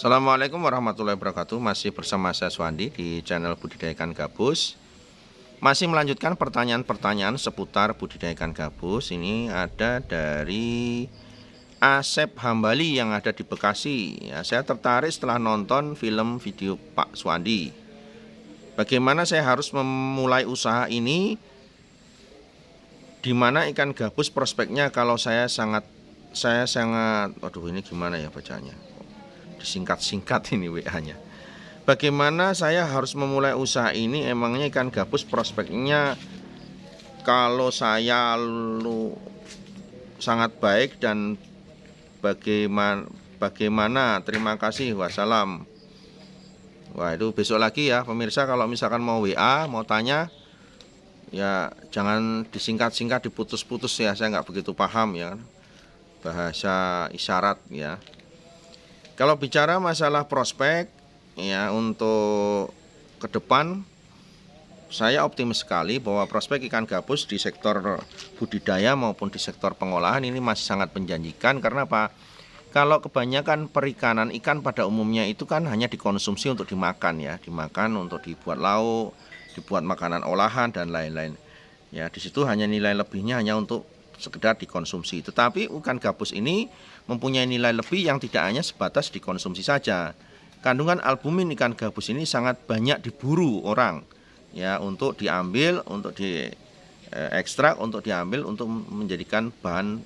Assalamualaikum warahmatullahi wabarakatuh. Masih bersama saya Swandi di channel Budidaya Ikan Gabus. Masih melanjutkan pertanyaan-pertanyaan seputar budidaya ikan gabus. Ini ada dari Asep Hambali yang ada di Bekasi. Ya, saya tertarik setelah nonton film video Pak Swandi. Bagaimana saya harus memulai usaha ini? Di mana ikan gabus prospeknya kalau saya sangat waduh, ini gimana ya bacanya? Disingkat-singkat ini WA-nya. Bagaimana saya harus memulai usaha ini? Emangnya ikan gabus prospeknya kalau saya sangat baik dan bagaimana? Terima kasih, wassalam. Wah, itu besok lagi ya pemirsa. Kalau misalkan mau WA, mau tanya, ya jangan disingkat-singkat, diputus-putus ya. Saya nggak begitu paham ya bahasa isyarat ya. Kalau bicara masalah prospek ya, untuk ke depan saya optimis sekali bahwa prospek ikan gabus di sektor budidaya maupun di sektor pengolahan ini masih sangat menjanjikan. Karena apa? Kalau kebanyakan perikanan ikan pada umumnya itu kan hanya dikonsumsi untuk dimakan ya, dimakan untuk dibuat lauk, dibuat makanan olahan dan lain-lain. Ya, di situ hanya nilai lebihnya hanya untuk sekedar dikonsumsi. Tetapi ikan gabus ini mempunyai nilai lebih yang tidak hanya sebatas dikonsumsi saja. Kandungan albumin ikan gabus ini sangat banyak diburu orang ya, untuk diambil, untuk diekstrak, untuk diambil untuk menjadikan bahan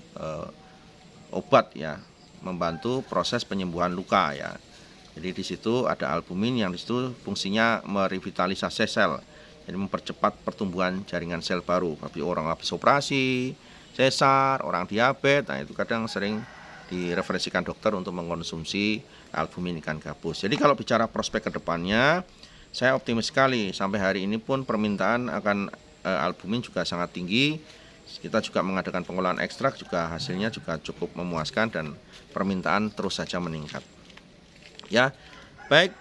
obat ya, membantu proses penyembuhan luka ya. Jadi di situ ada albumin yang di situ fungsinya merevitalisasi sel. Jadi mempercepat pertumbuhan jaringan sel baru. Bagi orang habis operasi, sesar, orang diabetes, nah itu kadang sering direferensikan dokter untuk mengkonsumsi albumin ikan gabus. Jadi kalau bicara prospek kedepannya, saya optimis sekali. Sampai hari ini pun permintaan akan albumin juga sangat tinggi. Kita juga mengadakan pengolahan ekstrak, juga hasilnya juga cukup memuaskan dan permintaan terus saja meningkat. Ya, baik.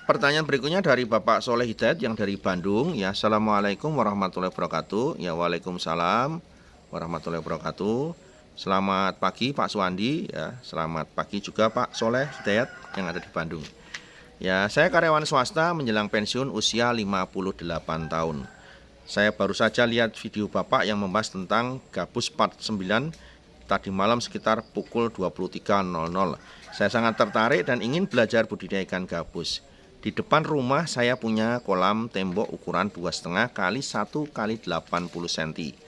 Pertanyaan berikutnya dari Bapak Soleh Hidayat yang dari Bandung. Ya, Assalamualaikum warahmatullahi wabarakatuh. Ya, Waalaikumsalam warahmatullahi wabarakatuh. Selamat pagi Pak Swandi ya. Selamat pagi juga Pak Soleh Hidayat yang ada di Bandung. Ya, saya karyawan swasta menjelang pensiun usia 58 tahun. Saya baru saja lihat video Bapak yang membahas tentang gabus 49 tadi malam sekitar pukul 23.00. Saya sangat tertarik dan ingin belajar budidaya ikan gabus. Di depan rumah saya punya kolam tembok ukuran 2,5 kali 1 kali 80 cm.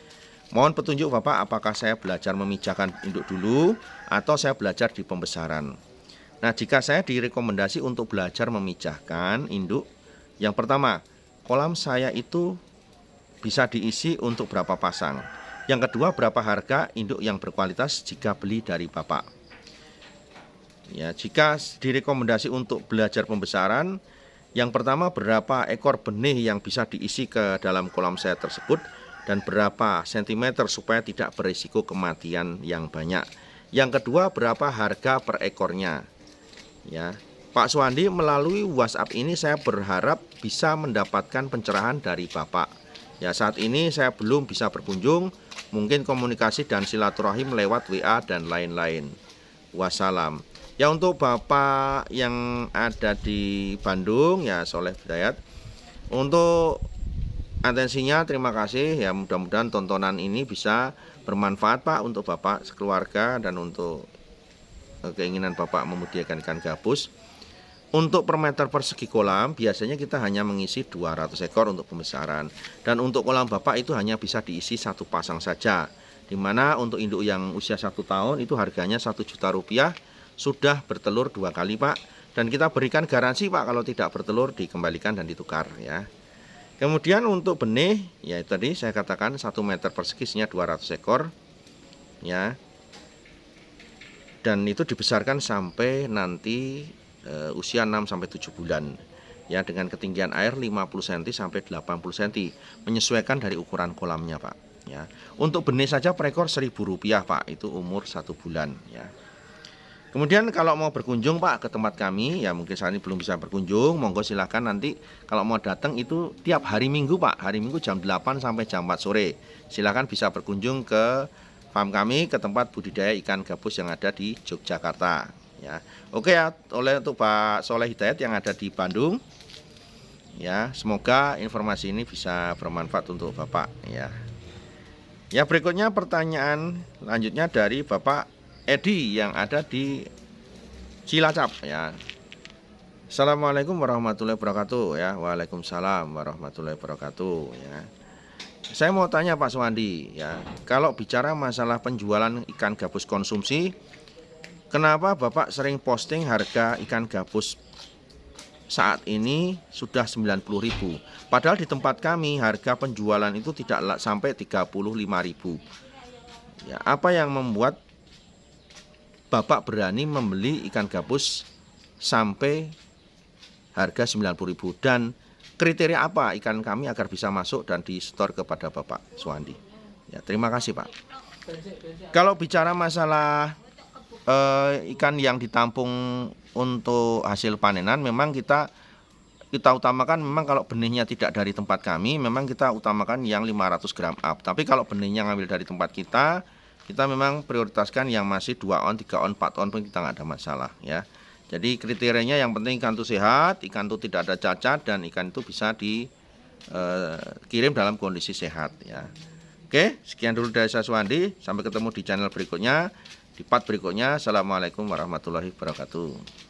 Mohon petunjuk Bapak, apakah saya belajar memijahkan induk dulu atau saya belajar di pembesaran. Nah, jika saya direkomendasi untuk belajar memijahkan induk, yang pertama, kolam saya itu bisa diisi untuk berapa pasang. Yang kedua, berapa harga induk yang berkualitas jika beli dari Bapak. Ya, jika direkomendasi untuk belajar pembesaran, yang pertama berapa ekor benih yang bisa diisi ke dalam kolam saya tersebut dan berapa sentimeter supaya tidak berisiko kematian yang banyak. Yang kedua, berapa harga per ekornya. Ya, Pak Swandi, melalui WhatsApp ini saya berharap bisa mendapatkan pencerahan dari Bapak. Ya, saat ini saya belum bisa berkunjung, mungkin komunikasi dan silaturahim lewat WA dan lain-lain. Wassalam. Ya, untuk Bapak yang ada di Bandung ya, Soleh Hidayat, untuk atensinya terima kasih ya, mudah-mudahan tontonan ini bisa bermanfaat Pak untuk Bapak sekeluarga dan untuk keinginan Bapak memudiakan ikan gabus. Untuk per meter persegi kolam biasanya kita hanya mengisi 200 ekor untuk pembesaran, dan untuk kolam Bapak itu hanya bisa diisi satu pasang saja, dimana untuk induk yang usia 1 tahun itu harganya Rp1.000.000, sudah bertelur 2 kali Pak, dan kita berikan garansi Pak, kalau tidak bertelur dikembalikan dan ditukar ya. Kemudian untuk benih ya, tadi saya katakan 1 meter persegi isinya 200 ekor ya, dan itu dibesarkan sampai nanti usia 6-7 bulan ya, dengan ketinggian air 50 cm sampai 80 cm, menyesuaikan dari ukuran kolamnya Pak ya. Untuk benih saja per ekor Rp1.000 Pak, itu umur 1 bulan ya. Kemudian kalau mau berkunjung Pak ke tempat kami ya, mungkin saat ini belum bisa berkunjung, monggo silahkan nanti kalau mau datang itu tiap hari Minggu Pak, hari Minggu jam 8 sampai jam 4 sore. Silahkan bisa berkunjung ke farm kami, ke tempat budidaya ikan gabus yang ada di Yogyakarta ya. Oke ya, untuk Pak Soleh Hidayat yang ada di Bandung. Ya, semoga informasi ini bisa bermanfaat untuk Bapak ya. Ya, berikutnya pertanyaan lanjutnya dari Bapak Edi yang ada di Cilacap ya. Assalamualaikum warahmatullahi wabarakatuh ya. Waalaikumsalam warahmatullahi wabarakatuh ya. Saya mau tanya Pak Suwandi ya, kalau bicara masalah penjualan ikan gabus konsumsi, kenapa Bapak sering posting harga ikan gabus saat ini sudah 90.000? Padahal di tempat kami harga penjualan itu tidak sampai 35.000. Ya, apa yang membuat Bapak berani membeli ikan gabus sampai harga 90.000, dan kriteria apa ikan kami agar bisa masuk dan di store kepada Bapak Suwandi? Ya, terima kasih Pak. Kalau bicara masalah ikan yang ditampung untuk hasil panenan, memang kita utamakan, memang kalau benihnya tidak dari tempat kami, memang kita utamakan yang 500 gram up. Tapi kalau benihnya ngambil dari tempat kita memang prioritaskan yang masih 2 on, 3 on, 4 on pun kita nggak ada masalah ya. Jadi kriterianya yang penting ikan itu sehat, ikan itu tidak ada cacat, dan ikan itu bisa dikirim dalam kondisi sehat ya. Oke, sekian dulu dari saya Suwandi. Sampai ketemu di channel berikutnya, di part berikutnya. Assalamualaikum warahmatullahi wabarakatuh.